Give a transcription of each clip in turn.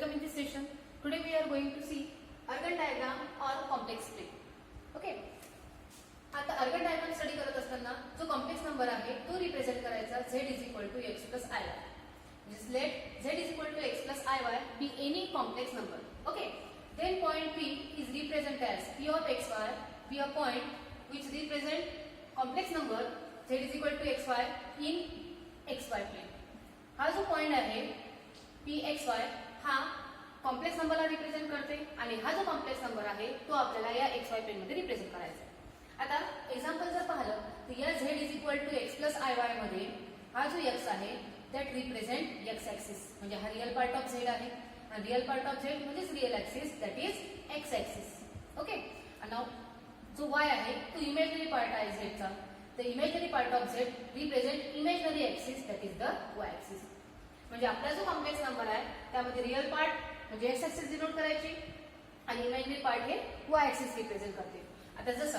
Welcome in this session. Today we are going to see Argand diagram or complex plane. Okay. आता organ diagram study करत असताना जो complex number आहे तो represent करायचा z = x + iy. Just let z = x + iy be any complex number. Okay. Then point P is represented as P of xy, be a point which represent complex number z = xy in xy plane. हा जो point आहे Pxy हा complex नंबरला represent करते आणि हा जो complex number आहे तो आपल्याला या xy प्लेन मध्ये रिप्रेझेंट करायचा आहे. आता एक्झाम्पल जर पाहिलं तर या z = x + iy मध्ये हा जो x आहे दॅट रिप्रेझेंट x ऍक्सिस म्हणजे हा रियल पार्ट ऑफ z आहे आणि रियल पार्ट ऑफ z म्हणजे real axis that is x axis. Okay. आणि नाउ जो y आहे तो इमेजनरी पार्ट आहे z चा. The imaginary part of z represent imaginary axis that is the y axis. म्हणजे आपला जो कॉम्प्लेक्स नंबर आहे त्यामध्ये रियल पार्ट म्हणजे x ऍक्सिस डिनोट करायची आणि इमॅजिनरी पार्ट हे y ऍक्सिस रिप्रेझेंट करते. आता जसं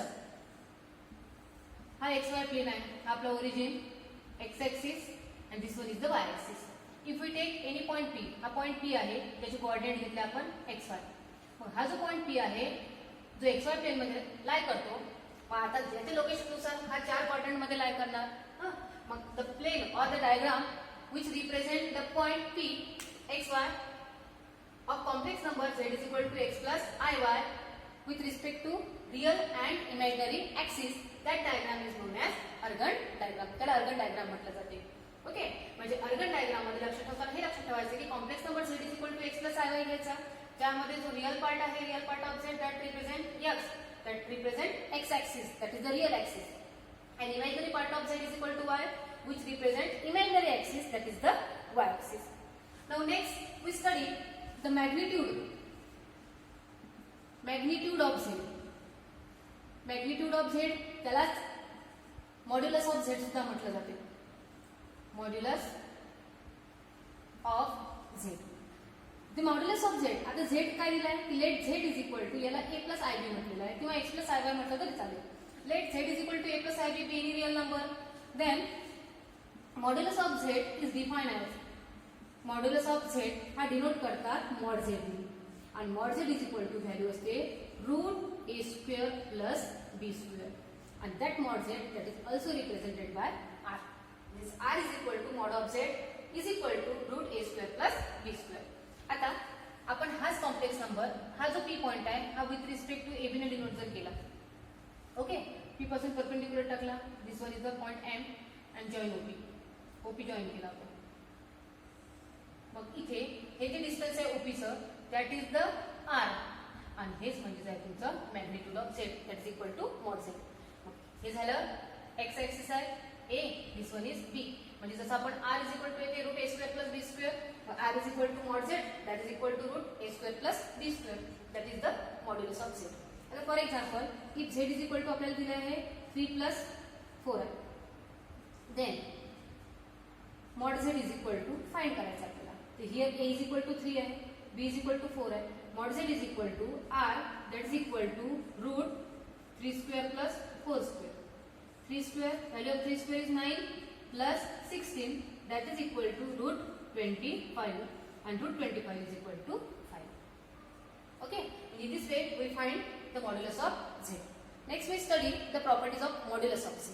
हा xy प्लेन आहे, हा आपला origin x axis and this one is the y axis. If we take any point P, हा पॉइंट P आहे त्याचे कोऑर्डिनेट घेतले आपण xy. मग हा जो पॉइंट P आहे जो xy प्लेन मध्ये लाय करतो, मग आता ज्याच्या लोकेशन नुसार हा चार क्वाड्रंट मध्ये लाय करणार. मग the plane or the diagram which represent the point P xy of complex number z = x + iy with respect to real and imaginary axis, that diagram is known as Argand diagram. त्याला organ diagram म्हटलं जाते. Okay. म्हणजे organ diagram मध्ये लक्षात ठेवताना हे लक्षात ठेवायचं की complex number z = x + iy घ्यायचा, ज्यामध्ये जो रियल पार्ट आहे real part of z that represent x, that represent x axis, that is the real axis, and imaginary part of z = y which represent imaginary axis, that is the y axis. Now next we study the magnitude of z. Magnitude of z त्यालाच modulus of z सुद्धा म्हटलं जाते. Modulus of z. The modulus of z, आता z काय दिलाय की late z = याला a + ib म्हटलेलं आहे किंवा x + iy म्हटलं तरी चालेल. Let z = a + ib be any real number, then modulus of z is defined as, modulus of z हा डिनोट करतात mod z ने आणि mod z = व्हॅल्यू असते √a² + b² and that mod z that is also represented by r. This r = mod of z is equal to √a² + b². आता आपण हाच complex number, हा जो p पॉइंट आहे हा विथ रिस्पेक्ट टू ab ने denote जर केला. ओके. p पासून परपेंडिक्युलर टाकला, this one is the point m and join OP join केला आपण. मग इथे हे जे डिस्टन्स आहे OP चं दॅट इज द r आणि हेच म्हणजे आहे तुमचं magnitude of z that is equal to mod z. हे झालं x ऍक्सिस आहे a, this one is b. म्हणजे जसं आपण r = येते √a² + b², r = mod z that is equal to √a² + b², that is the modulus of z. आता for example if z = आपल्याला दिलं आहे 3 + 4 आहे, देन mod z = फाइंड करायचं आपल्याला. तर हियर a = 3 आहे, b = 4 आहे. mod z = r that is equal to √3² + 4². 3², value of 3² is 9 plus 16 that is equal to √25 and √25 is equal to 5. Okay. In this way we find the modulus of z. Next we study the properties of modulus of z.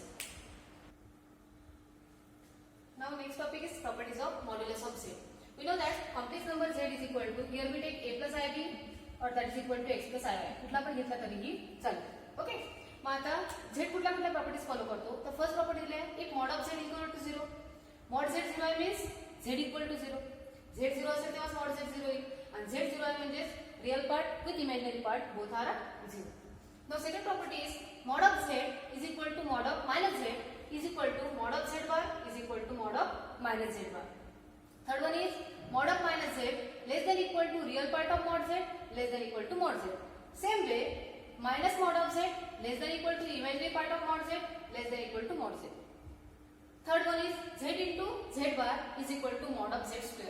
Now next topic is properties of modulus of z. We know that complex number z is equal to, here we take a + ib or that is equal to x + iy. कुठला पण घेतला तरीही चालेल. Okay. मग आता z कुठल्या कुठल्या properties follow करतो. तर फर्स्ट प्रॉपर्टी दिली आहे एक mod of z = 0. mod z 0 means z = 0. z 0 असेल तेव्हा mod z 0 येईल आणि z 0 म्हणजे real part with imaginary part both are 0. Now second property is mod of z is equal to mod of -z is equal to mod of z bar is equal to mod of -z bar. Third one is mod of -z less than equal to real part of mod z less than equal to mod z. Same way minus mod of z less than equal to imaginary part of mod z less than equal to mod z. Third one is z into z bar is equal to mod of z².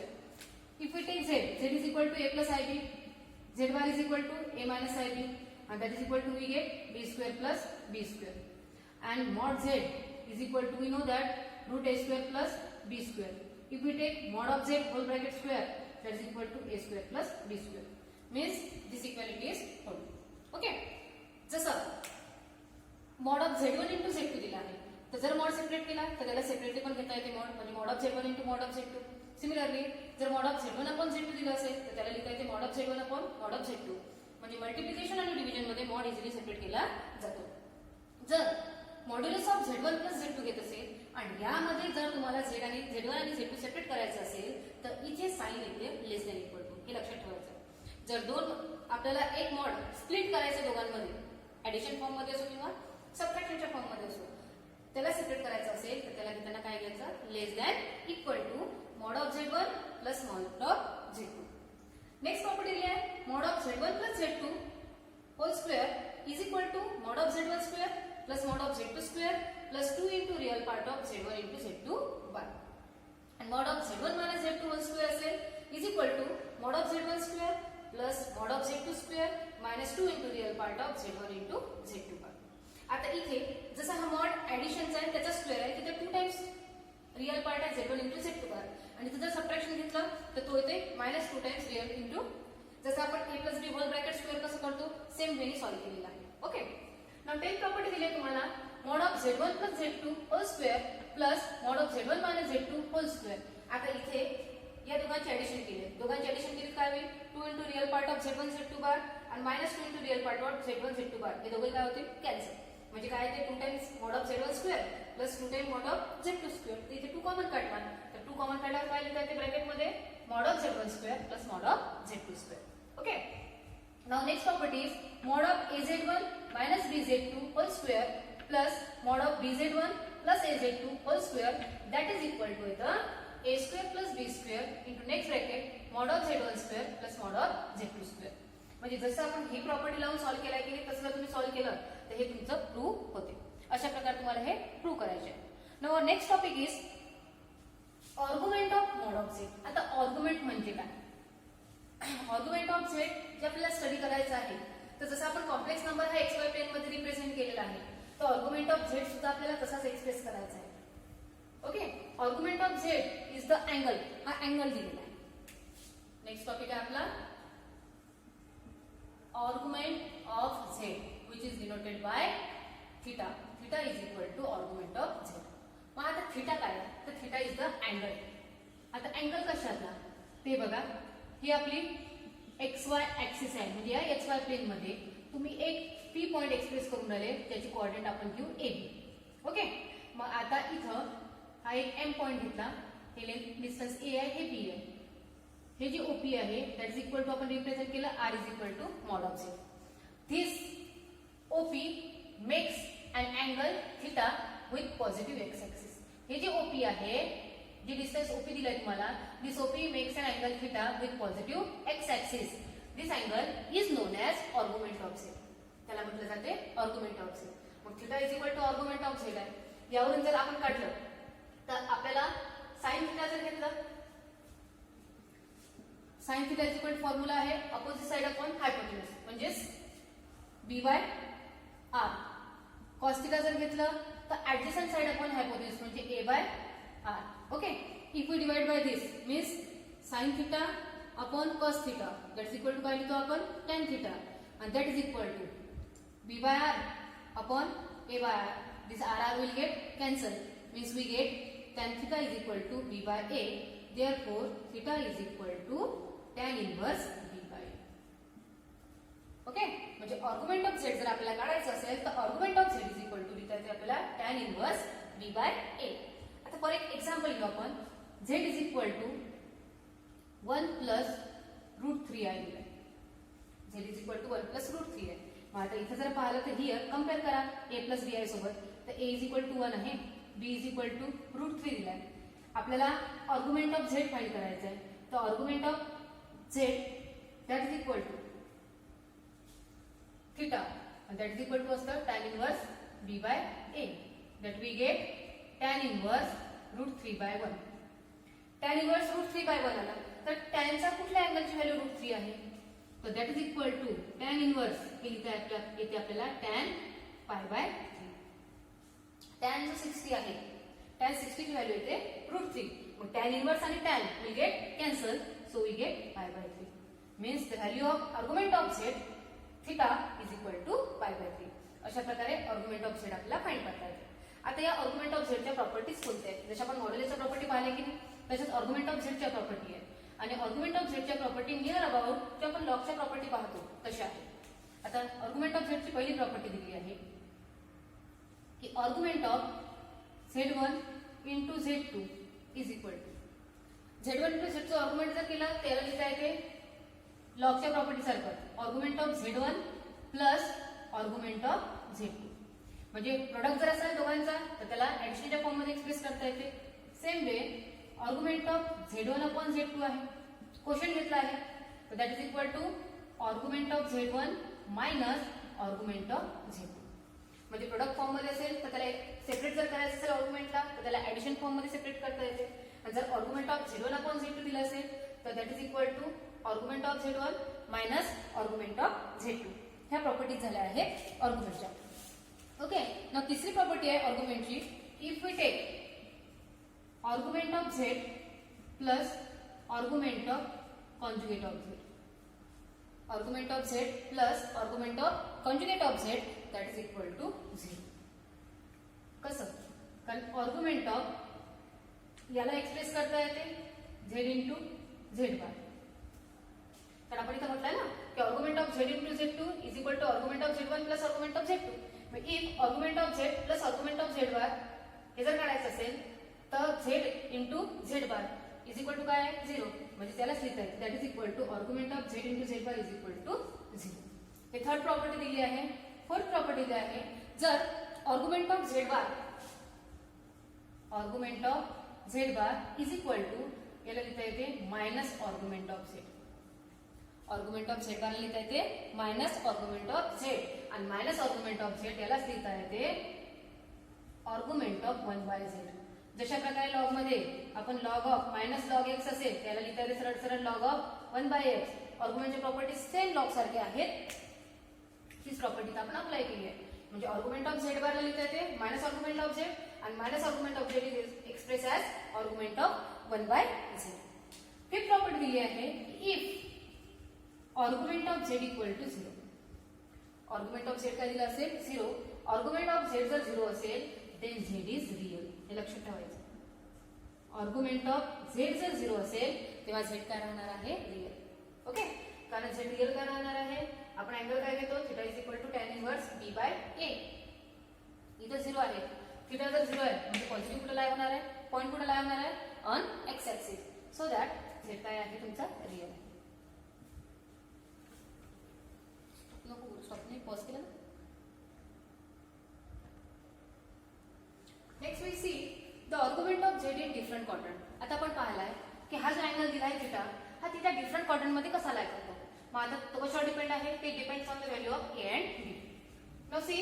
If we take z is equal to a + ib, z bar is equal to a - ib and that is equal to we get b² + b². And mod z is equal to, we know that √a² + b². If we take mod of z whole bracket square that is equal to a square plus b square. Means this equality is followed. Okay, जसं mod of z1 into z2 दिला आहे, तर जर mod separate केला तर त्याला separately पण घेता येते मॉड, म्हणजे mod of z1 into mod of z2. Similarly जर mod of z1 upon z2 दिलं असेल तर त्याला लिहिता येते mod of z1 upon mod of z2. म्हणजे मल्टिप्लिकेशन आणि डिव्हिजन मध्ये मॉड इझिली सेपरेट केला जातो. जर modulus of z1 plus z2 घेत असेल आणि यामध्ये जर तुम्हाला z1 आणि z2 सेपरेट करायचं असेल तर इथे साइन येते लेस दॅन इक्वल टू, हे लक्षात ठेवायचं. जर दोन आपल्याला एक मॉड स्प्लिट करायचं दोघांमध्ये, ऍडिशन फॉर्म मध्ये असो किंवा सबट्रॅक्शनच्या फॉर्म मध्ये असो, त्याला सेपरेट करायचं असेल तर त्याला घेताना काय घ्यायचं, less than equal to mod of z1 plus mod of z2. Next property दिली आहे, mod of z1 plus z2 whole square is equal to mod of z1 square plus mod of z2 square plus 2 into real part of z1 into z2 by. आणि mod of z1 minus z2 whole square असेल is equal to mod of z1 square plus mod of z2 square minus 2 into real part of z1 into z2 by. आता इथे जसा हा mod ऍडिशनचा आहे त्याचा square आहे, तिथे 2 टाइम्स रियल पार्ट आहे z1 इंटू z2 बाय. आणि जर सबट्रॅक्शन घेतलं तर तो येते मायनस 2 टाइम्स रियल इंटू, जसं आपण a plus b whole bracket square कसं करतो सेम वेनी सॉल्व्ह केलेला आहे. ओके, नाउ टेन प्रॉपर्टी दिली आहे तुम्हाला, mod of z1 plus z2 whole square plus mod of z1 minus z2 whole square. आता इथे या दोघांची ऍडिशन केली, दोघांची ऍडिशन केली काय होईल, 2 into real part of z1 z2 बार आणि minus 2 into real part of z1 z2 बार, हे दोघे काय होतील, कॅन्सल. म्हणजे काय येते 2 times mod of z1 square plus 2 times mod of z2 square. तर इथे 2 कॉमन काढणार, तर 2 कॉमन काढल्यावर काय लिहिता येते ब्रॅकेट मध्ये mod of z1 square plus mod of z2 square. Okay, now next property is mod of az1 minus bz2 whole square plus mod of bz1 plus az2 whole square that is equal to इथं a square plus b square into next bracket mod of z1 square plus mod of z2 square. म्हणजे जसं आपण ही property लावून solve केलाय की तसं जर तुम्ही सॉल्व्ह केलं तर हे तुमचं प्रूव्ह होते. अशा प्रकारे तुम्हाला हे प्रूव्ह करायचे आहे. Now next topic is argument of mod of z. आता आर्ग्युमेंट म्हणजे काय, आर्ग्युमेंट ऑफ z जे आपल्याला स्टडी करायचं आहे, तर जसं आपण कॉम्प्लेक्स नंबर हा xy प्लेन मध्ये रिप्रेझेंट केलेला आहे, तर आर्ग्युमेंट ऑफ z सुद्धा आपल्याला तसाच एक्सप्रेस करायचा आहे. Okay, argument of z is the angle, हा अँगल दिलेला आहे. नेक्स्ट टॉपिक आहे आपला argument of z which is denoted by theta. Theta is equal to argument of z. मग आता थीटा काय, तर थीटा इज द अँगल. आता अँगल कशातला ते बघा, ही आपली XY ऍक्सिस आहे, म्हणजे या XY प्लेन मध्ये तुम्ही एक P पॉइंट एक्सप्रेस करून राहिले, त्याची कोऑर्डिनेट आपण घेऊ AB. ओके, मग आता इथं हा एक M पॉइंट घेतला, हे लेंथ डिस्टन्स A आहे, हे B आहे. हे जे OP आहे दॅट इज इक्वल टू आपण रिप्रेझेंट केलं R is equal to mod of z. This OP makes an angle theta with positive x axis. हे जे OP आहे, जे डिस्टन्स OP दिलाय तुम्हाला, this OP makes an angle theta with positive x axis. This angle is known as argument of z. त्याला म्हटलं जाते argument of z. मग theta is equal to argument of z आहे. यावरून जर आपण काढलं तर आपल्याला sin theta जर घेतलं, sin theta is equal to formula आहे अपोजिट साइड अपॉन हायपोटेन्यूज, म्हणजेच b by r. cos theta जर घेतलं तर ऍडजसंट साइड अपॉन हायपोटेन्यूज म्हणजे a by r. Okay, if we divide by this means sin theta upon cos theta that is equal to काय लिहितो आपण tan theta, and that is equal to b by r upon a by r. This r will get cancelled, means we get tan theta is equal to b by a. Therefore theta is equal to tan inverse b by a. Okay, म्हणजे argument of z जर आपल्याला काढायचं असेल तर argument of z is equal to लिहिता येते आपल्याला tan inverse b by a. आता फॉर एक एक्झाम्पल घेऊ आपण, z is equal to 1 plus root 3 आहे दिलाय, z is equal to 1 plus root 3 आहे. मग आता इथे जर पाहिलं तर हियर कम्पेअर करा a प्लस b आहे सोबत, तर a इज इक्वल टू 1 आहे, b is equal to root 3 दिलाय. आपल्याला आर्ग्युमेंट ऑफ z फाइंड करायचं आहे, तर argument of z that is equal to theta, and that is equal to us the tan inverse b by a, that we get tan inverse root 3 by 1. tan inverse root 3 by 1 आला, तर tan चा कुठल्या अँगलची value route 3 आहे, तर that is equal to tan inverse हे येते आपल्याला tan पाय बाय 3. tan जो 60 आहे, tan 60 ची व्हॅल्यू येते रूट 3. मग tan इनवर्स आणि tan will get cancel, so we get pi by 3. Means the value of argument of z theta is equal to pi by 3. अशा प्रकारे argument of z आपल्याला find करता येते. आता या आर्ग्युमेंट ऑफ z च्या properties कोणत्या आहेत? जसे आपण मॉड्युलसच्या प्रॉपर्टी पाहिल्या की नाही, तसेच आर्ग्युमेंट ऑफ z च्या प्रॉपर्टी आहेत. आणि आर्ग्युमेंट ऑफ z च्या प्रॉपर्टी नियर अबाउट जे आपण लॉगच्या प्रॉपर्टी पाहतो तशा आहेत. आता आर्ग्युमेंट ऑफ z ची पहिली प्रॉपर्टी दिली आहे की argument of z1 into z2 is equal to z1 into z2 argument जर केला त्याला लिहिता येते लॉगच्या प्रॉपर्टी सारखं argument of z1 plus argument of z2. म्हणजे प्रोडक्ट जर असेल दोघांचा तर त्याला ऍडिशनच्या फॉर्म मध्ये एक्सप्रेस करता येते. Same way argument of z1 upon z2 आहे, क्वोशंट घेतला आहे तर that is equal to argument of z1 minus argument of z2. म्हणजे प्रोडक्ट फॉर्म मध्ये असेल तर त्याला सेपरेट जर करायचं असेल आर्ग्युमेंटला तर त्याला ऍडिशन फॉर्म मध्ये सेपरेट करता येते. आणि जर argument of z1 upon z2 दिलं असेल तर that is equal to argument of z1 minus argument of z2. ह्या प्रॉपर्टीज झाल्या आहेत आर्ग्युमेंटच्या. ओके, नाउ तिसरी प्रॉपर्टी आहे आर्ग्युमेंटची. If we take argument of z plus argument of conjugate of z, argument of z plus argument of conjugate of z that is equal to 0. कसं? कारण argument of याला express करता येते z into z बार. तर आपण इथं म्हटलंय ना की argument of z into z2 is equal to argument of z1 plus argument of z2. मग if argument of z plus argument of z bar हे जर काढायचं असेल तर z into z bar is equal to काय आहे 0. म्हणजे त्यालाच लिहिता येईल that is equal to argument of z into z bar is equal to 0. हे थर्ड प्रॉपर्टी दिली आहे. फोर्थ प्रॉपर्टी दिली आहे जर argument of z bar is equal to याला लिहिता येते minus argument of z. Argument of z bar लिहिता येते मायनस आर्ग्युमेंट ऑफ z आणि मायनस आर्ग्युमेंट ऑफ z यालाच लिहिता येते आर्ग्युमेंट ऑफ 1 बाय z. जशा प्रकारे लॉग मध्ये आपण log of minus log x असेल त्याला लिहिता येते सरळ सरळ लॉग ऑफ 1 बाय x. आर्ग्युमेंटचे प्रॉपर्टी सेम लॉग सारखे आहेत. हीच प्रॉपर्टी आपण अप्लाय केली आहे. म्हणजे आर्ग्युमेंट ऑफ z बार लिहिता येते मायनस आर्ग्युमेंट ऑफ z आणि minus argument of z is express as argument of 1 by z. Fifth property दिली आहे if argument of z equal to 0. आर्ग्युमेंट ऑफ z काय दिलं असेल 0. आर्ग्युमेंट ऑफ z जर 0 असेल देन z इज रियल. हे लक्षात ठेवायचं. आर्ग्युमेंट ऑफ z जर 0 असेल तेव्हा z काय राहणार आहे रियल. ओके, कारण z रियल काय राहणार आहे आपण अँगल काय घेतो theta is equal to tan inverse b by a. इथं 0 आहे. थीटा जर 0 आहे म्हणजे पॉझिटिव्ह कुठे लाय होणार आहे, पॉइंट कुठे लाय होणार आहे on x axis. So that z काय आहे तुमचा रियल आहे. स्टॉप पॉज केला. Next we see the argument of z in different quadrant. आता आपण पाहिलाय की हा जो अँगल दिलाय थीटा हा थीटा डिफरंट क्वाड्रंट मध्ये कसा लाय करतो. मग आता तो कशावर डिपेंड आहे ते depends on the value of a and b. Now see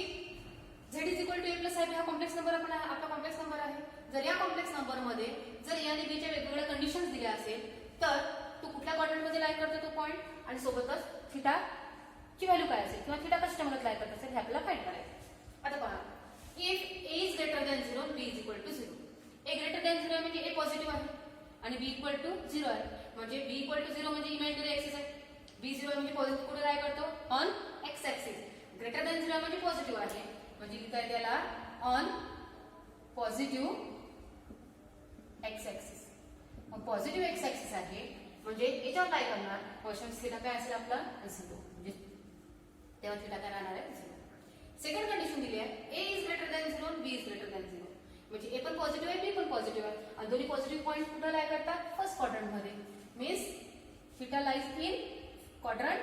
z is equal to a plus i हा कॉम्प्लेक्स नंबर आपण आपला कॉम्प्लेक्स नंबर आहे. जर या कॉम्प्लेक्स नंबर मध्ये जर a आणि b च्या वेगवेगळ्या कंडिशन्स दिल्या असेल तर तो कुठल्या क्वाड्रंट मध्ये लाय करतो तो पॉइंट आणि सोबतच थीटा ची व्हॅल्यू काय असेल किंवा थीटा कशा मध्ये लाय करत असेल हे आपल्याला फाइंड करायचं. आता पहा if a is greater than 0 b is equal to 0. a greater than 0 म्हणजे a पॉझिटिव्ह आहे आणि b इक्वल टू 0 आहे. म्हणजे b इक्वल टू 0 म्हणजे इमॅजिनरी ऍक्सिस आहे. b 0 म्हणजे पॉझिटिव्ह कुठे लाय करतो on x axis. Greater than 0 म्हणजे पॉझिटिव्ह आहे म्हणजे लिहिता येते त्याला ऑन पॉझिटिव्ह x ऍक्सिस. मग पॉझिटिव्ह x ऍक्सिस आहे म्हणजे याच्यावर काय करणार क्वेश्चन थीटा काय असेल आपला 0. म्हणजे तेव्हा थीटा काय राहणार आहे 0. सेकंड कंडिशन दिली आहे a is greater than 0 b is greater than 0. म्हणजे a पण पॉझिटिव्ह आहे b पण पॉझिटिव्ह आहे आणि दोन्ही पॉझिटिव्ह पॉइंट कुठे लाय करतात फर्स्ट क्वाड्रंट मध्ये. Means theta lies in quadrant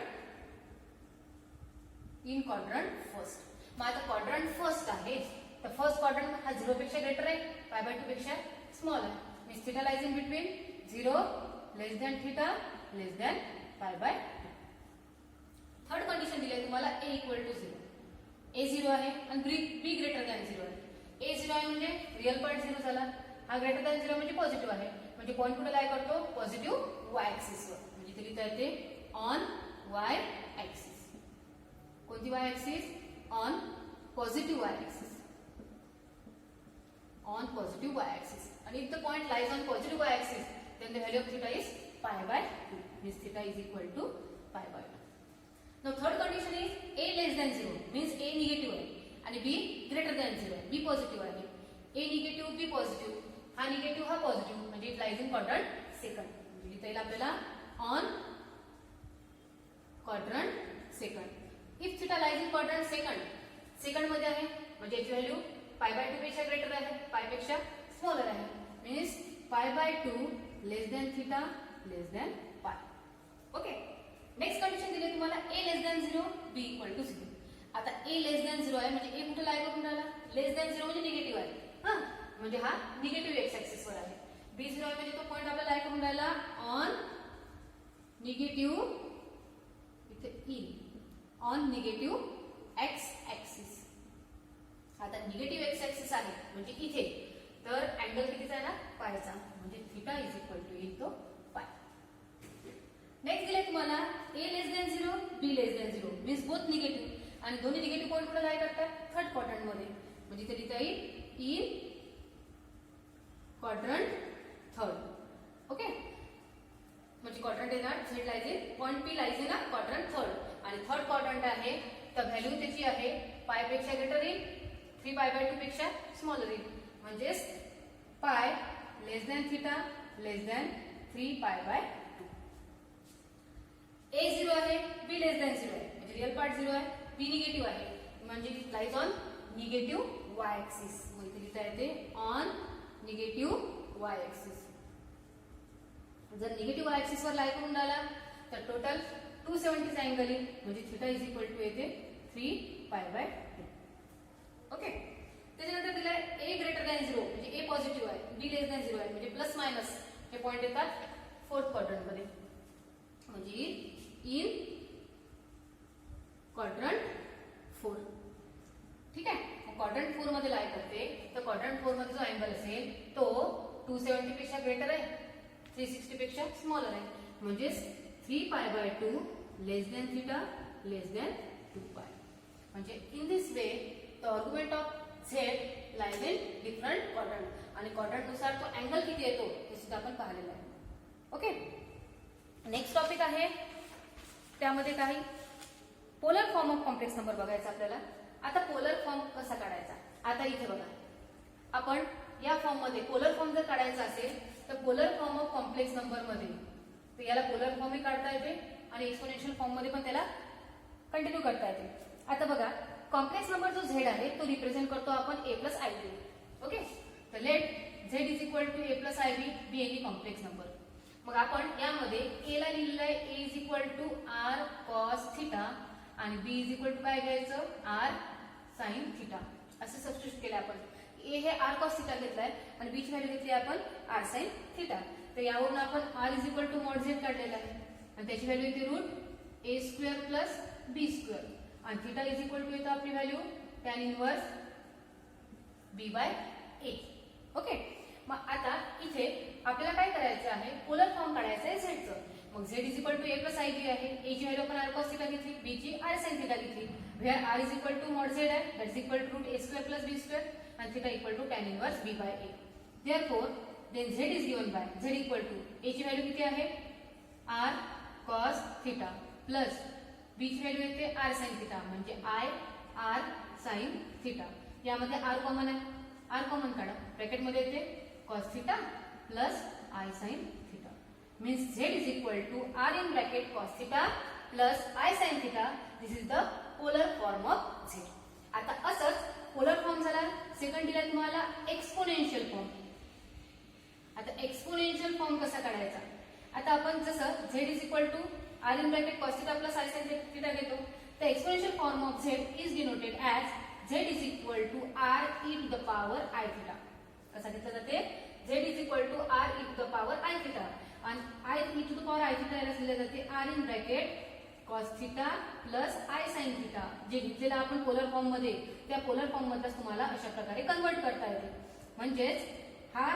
first. मग आता क्वाड्रंट फर्स्ट आहे तर फर्स्ट क्वाड्रंट हा 0 पेक्षा ग्रेटर आहे पाय बाय 2 पेक्षा स्मॉल आहे. Means theta lies in between 0 less than theta less than pi by 2. Third condition दिली आहे तुम्हाला a इक्वल टू 0. a 0 आहे आणि b ग्रेटर दॅन 0 आहे. a 0 आहे म्हणजे रियल पार्ट 0 झाला. हा ग्रेटर दॅन 0 म्हणजे पॉझिटिव्ह आहे म्हणजे पॉइंट कुठे लाय करतो पॉझिटिव्ह y ऍक्सिस वर. म्हणजे इथे लिहिता येते ऑन y ऍक्सिस. कोणती y axis on positive y axis. On positive y axis. आणि if the point lies on positive y axis then the value of theta is pi by 2 means theta is equal to pi by 2. Now third condition is a less than 0 means a negative आहे आणि b greater than 0 b positive आहे. a negative b positive हा negative हा positive म्हणजे it lies in quadrant second. म्हणजे लिहिता येईल आपल्याला on quadrant second. If theta lies in quadrant second मध्ये आहे म्हणजे याची व्हॅल्यू pi by 2 पेक्षा ग्रेटर आहे pi पेक्षा स्मॉलर आहे means pi by 2 less than theta less than pi. Okay next condition दिली तुम्हाला a less than 0 b equal to 0. आता a less than 0 आहे म्हणजे a कुठे लाई करून राहिला लेस दॅन 0 म्हणजे निगेटिव्ह आहे हां म्हणजे हा निगेटिव्ह x ऍक्सिस वर आहे. b 0 आहे म्हणजे तो पॉइंट आपला लाई करून राहिला ऑन निगेटिव्ह इथे in on negative x axis. आता निगेटिव्ह x ऍक्सिस आहे म्हणजे इथे तर अँगल कितीचा आहे ना पायचा म्हणजे थीटा इज इक्वल टू येईल तो पाय. नेक्स्ट दिले तुम्हाला a less than 0 b less than 0 means both negative आणि दोन्ही निगेटिव्ह पॉइंट कुठे लाई करतात थर्ड क्वाड्रंट मध्ये म्हणजे इथे लिहिता येईल इन क्वाड्रंट थर्ड. ओके म्हणजे क्वाड्रंट येणार Z lies in point P lies in quadrant third आणि थर्ड क्वाड्रंट आहे तर व्हॅल्यू त्याची आहे पाय पेक्षा ग्रेटर येईल 3 पाय बाय 2 पेक्षा स्मॉलर येईल म्हणजेच pi less than theta less than 3 pi bye 2. a 0 आहे b लेस दॅन 0 आहे म्हणजे रिअल पार्ट 0 आहे b निगेटिव्ह आहे म्हणजे lies on negative y axis मग इथे लिहिता येते ऑन निगेटिव्ह y ऍक्सिस. जर निगेटिव्ह y ऍक्सिस वर लाई करून राहिला तर टोटल 270 चा अँगल येईल म्हणजे थीटा इज इक्वल टू येते 3 पाय बाय 2. ओके त्याच्यानंतर दिलाय a ग्रेटर दॅन 0 म्हणजे a पॉझिटिव्ह आहे b लेस दॅन 0 आहे म्हणजे प्लस मायनस हे पॉइंट येतात फोर्थ क्वाड्रंट मध्ये म्हणजे इन क्वाड्रंट 4. ठीक आहे क्वाड्रंट 4 मध्ये लाई करते तर क्वाड्रंट 4 मध्ये जो अँगल असेल तो 270 पेक्षा ग्रेटर आहे 360 पेक्षा स्मॉलर आहे म्हणजेच 3 पाय बाय 2 लेस दॅन थीटा लेस दॅन 2 पाय. म्हणजे in this way the argument of z lies in different quadrant आणि क्वाड्रंट नुसार तो अँगल किती येतो हे सुद्धा आपण पाहिलेलं आहे. ओके नेक्स्ट टॉपिक आहे त्यामध्ये काही polar form of complex number बघायचा आपल्याला. आता पोलर फॉर्म कसा काढायचा आता इथे बघा आपण या फॉर्म मध्ये पोलर फॉर्म जर काढायचा असेल तर polar form of complex number मध्ये तर याला पोलर फॉर्मही काढता येते आणि एक्सपोनेन्शियल फॉर्म मध्ये पण त्याला कंटिन्यू करता येते. आता बघा कॉम्प्लेक्स नंबर जो z आहे तो रिप्रेझेंट करतो आपण a प्लस ib. ओके तर let z is equal to a plus ib be any complex number. मग आपण यामध्ये a ला लिहिलेलं आहे a is equal to r cos theta आणि b इज इक्वल टू काय घ्यायचं r sin थीटा असं सबस्टिट्यूट केलं आपण. a हे r cos थीटा घेतलाय आणि b ची व्हॅल्यू घेतली आपण r sin थीटा. तर यावरून आपण r is equal to mod z काढलेला आहे आणि त्याची व्हॅल्यू येते root a square plus b square आणि थीटा इज इक्वल टू येतो आपली value tan inverse b by a. Okay मग आता इथे आपल्याला काय करायचं आहे पोलर फॉर्म काढायचा आहे z चं. मग z is equal to a plus ib आहे a ची व्हॅल्यू आपण r cos थीटा घेतली b ची r sin थीटा घेतली where r is equal to mod z आहे that is equal to root a square plus b square and theta equal to tan inverse b by a. Therefore, then z is given by z equal to a ची व्हॅल्यू किती आहे r cos theta plus b ची value येते r sin theta म्हणजे i r sin theta. यामध्ये r common आहे r common काढा ब्रॅकेट मध्ये येते cos theta plus i sin theta means z is equal to r in bracket cos theta plus i sin theta. This is the polar form of z. आता असंच polar form झाला. Second दिला तुम्हाला exponential form. आता exponential form कसा काढायचा आता आपण जसं z is equal to r in bracket cos theta plus i sin theta घेतो तर exponential form of z is denoted as z is equal to r e to the power i theta. कसा घेतला जाते z is equal to r e to the power i theta आणि i e to the power i theta याला लिहिलं जाते r in bracket cos theta plus i sin theta. जे घेतलेलं आपण पोलर फॉर्म मध्ये त्या पोलर फॉर्म मधलाच तुम्हाला अशा प्रकारे कन्वर्ट करता येते. म्हणजेच हा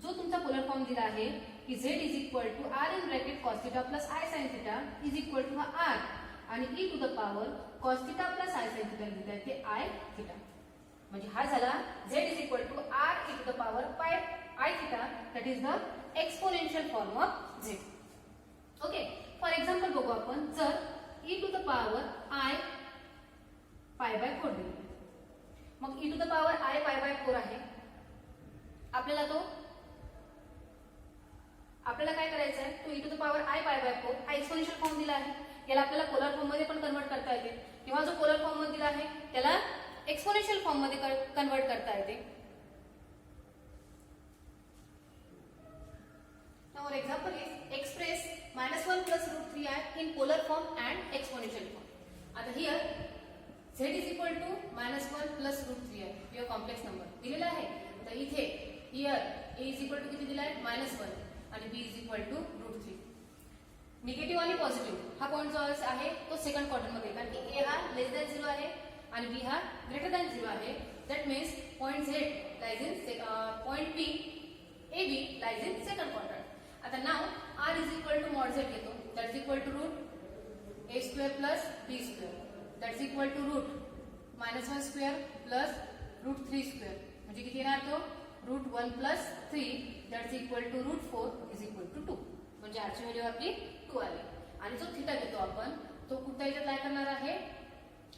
जो तुमचा पोलर फॉर्म दिला आहे की z is equal to r in bracket cos theta plus i sin theta is equal to हा r आणि e to the power cos theta plus i sin theta लिहिता येते i थीटा. म्हणजे हा झाला z is equal to r e to the power pi i theta that is the exponential form of z. Okay, for example बघू आपण, जर e to the power I pi by 4 दिली, मग e to the power I pi by 4 आहे, आपल्याला काय करायचं आहे, तो e to the power I pi by 4 हा एक्सपोनेन्शियल फॉर्म दिला आहे, याला आपल्याला पोलर फॉर्म मध्ये पण कन्वर्ट करता येते, किंवा जो पोलर फॉर्म मध्ये दिला आहे त्याला एक्सपोनेन्शियल फॉर्म मध्ये कन्वर्ट करता येते. Now our example is express -1 plus root 3i in polar form and exponential form. आता here z is equal to -1 plus root 3i your complex number दिलेला आहे. तर इथे here a is equal to किती दिला आहे, -1 आणि b is equal to root 3. Negative आणि पॉझिटिव्ह हा पॉइंट जो आहे तो सेकंड क्वाड्रंट मध्ये, कारण की a हा लेस दॅन 0 आहे आणि b हा ग्रेटर दॅन 0 आहे. That means point z lies in point b a b lies in second quadrant. आता now r is equal to mod z घेतो, that is equal to root a square plus b square, that is equal to root -1 square plus root 3 square, म्हणजे किती येणार तो root 1 plus 3, that is equal to root 4 is equal to 2. म्हणजे r ची value आपली 2 आली. आणि जो थीटा घेतो आपण तो कुठल्या याच्यात लाई करणार आहे,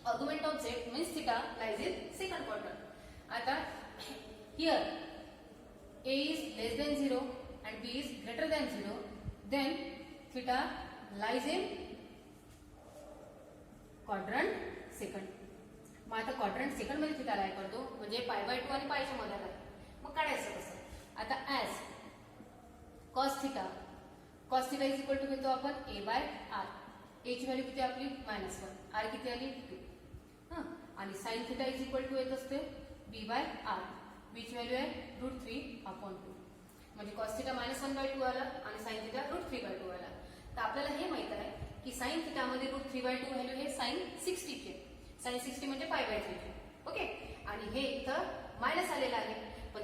argument of z means theta lies in second quadrant. आता here a is less than 0 and b is greater than 0, then theta lies in quadrant second. मग आता क्वाड्रंट सेकंड मध्ये थीटा लाई करतो, म्हणजे पाय बाय 2 आणि पायच्या मध्ये आहे. मग काढायचं कसं, आता as cos theta is equal to घेतो आपण a बाय r. a ची व्हॅल्यू किती आपली -1, r किती आली 2. आणि sin theta is equal to येत असते b बाय r. b ची व्हॅल्यू आहे √3/2, म्हणजे cos theta -1/2 आला आणि sin theta √3/2 आला. तर आपल्याला हे माहित आहे की sin theta मध्ये √3/2 व्हॅल्यू हे sin 60 चे, sin 60 म्हणजे π/3 चे. ओके, आणि हे इथं मायनस आलेला आहे, पण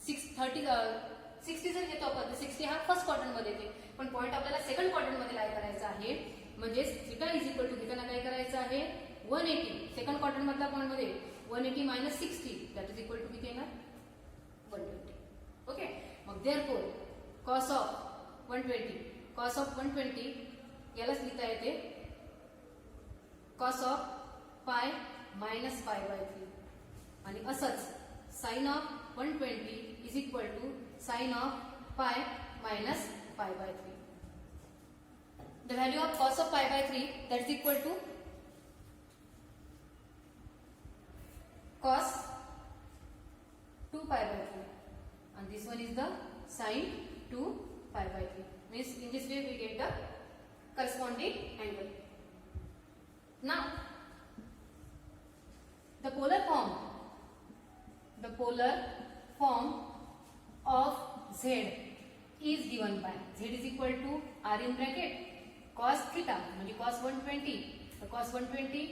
60 जर घेतो आपण तर 60 हा फर्स्ट क्वाड्रंट मध्ये येते, पण पॉइंट आपल्याला सेकंड क्वाड्रंट मध्ये लाई करायचा आहे. म्हणजे थीटा इज इक्वल टू घेताना काय करायचं आहे 180, सेकंड क्वाड्रंट मधल्या पॉइंट मध्ये 180 - 60 दॅट इज इक्वल टू किती येणार 120. ओके, मग देअरफॉर cos ऑफ 120 यालाच लिहिता येते cos ऑफ पाय मायनस π/3, आणि असंच sin of 120 is equal to sin of pi minus π/3. The value of cos of π/3 that is equal to cos 2π/3, and this one is the sin 2π/3. Means in this way we get the corresponding angle. Now the polar form of z is given by z is equal to r in bracket cos theta म्हणजे cos 120, तर cos 120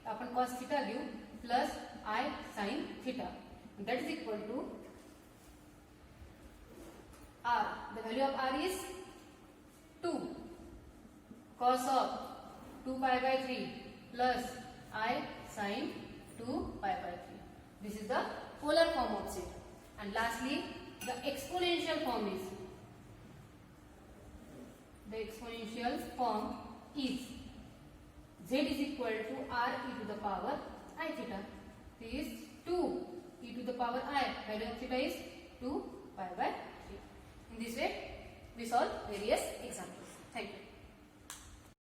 आपण cos theta लिहू plus I sin theta, that is equal to r. The value of r is 2 cos of 2π/3 plus I sin 2π/3. This is the polar form of z. And lastly, the exponential form is z is equal to r e to the power I theta. This is 2 e to the power I. Value of theta is 2π/3. In this way, we solve various examples. Thank you.